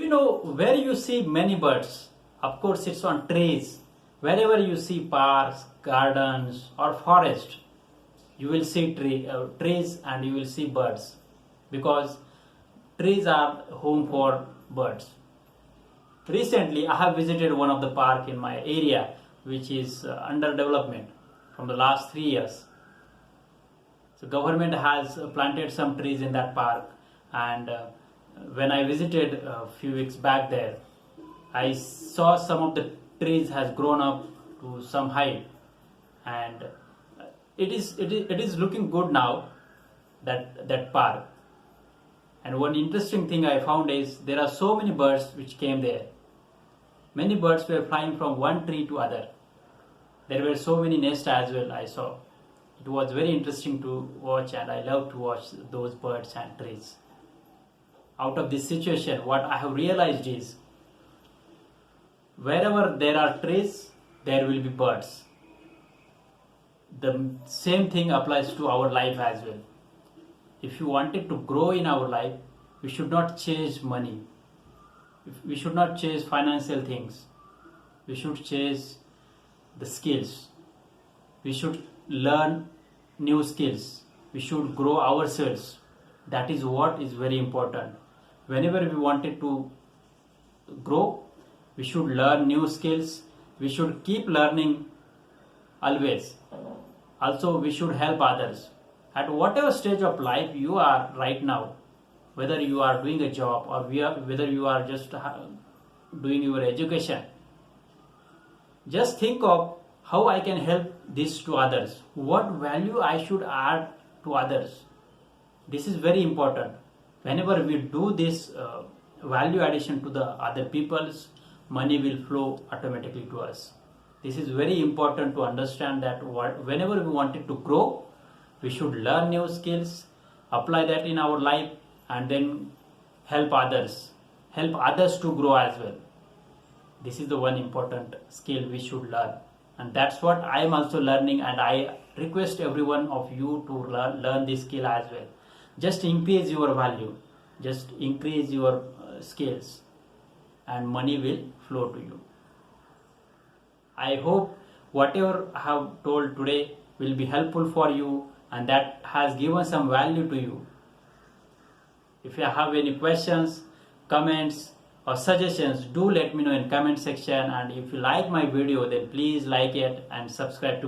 know where you see many birds? Of course, it's on trees. Wherever you see parks, gardens, or forest, you will see trees and you will see birds, because trees are home for birds. Recently, I have visited one of the park in my area, which is under development from the last 3 years. So government has planted some trees in that park, and when I visited a few weeks back there, I saw some of the trees has grown up to some height, and it is looking good now, that park. And one interesting thing I found is there are so many birds which came there. Many birds were flying from one tree to other. There were so many nests as well I saw. It was very interesting to watch, and I love to watch those birds and trees. Out of this situation, what I have realized is, wherever there are trees, there will be birds. The same thing applies to our life as well. If you wanted to grow in our life, we should not chase money. We should not chase financial things. We should chase the skills. We should learn new skills. We should grow ourselves. That is what is very important. Whenever we wanted to grow, we should learn new skills. We should keep learning always. Also, we should help others. At whatever stage of life you are right now, whether you are doing a job or whether you are just doing your education, just think of how I can help this to others. What value I should add to others. This is very important. Whenever we do this value addition to the other people's, money will flow automatically to us. This is very important to understand, that whenever we wanted to grow, we should learn new skills, apply that in our life, and then help others to grow as well. This is the one important skill we should learn, and that's what I am also learning, and I request every one of you to learn this skill as well. Just increase your value, just increase your skills, and money will flow to you. I hope whatever I have told today will be helpful for you, and that has given some value to you. If you have any questions, comments, or suggestions, do let me know in comment section. And if you like my video, then please like it and subscribe to my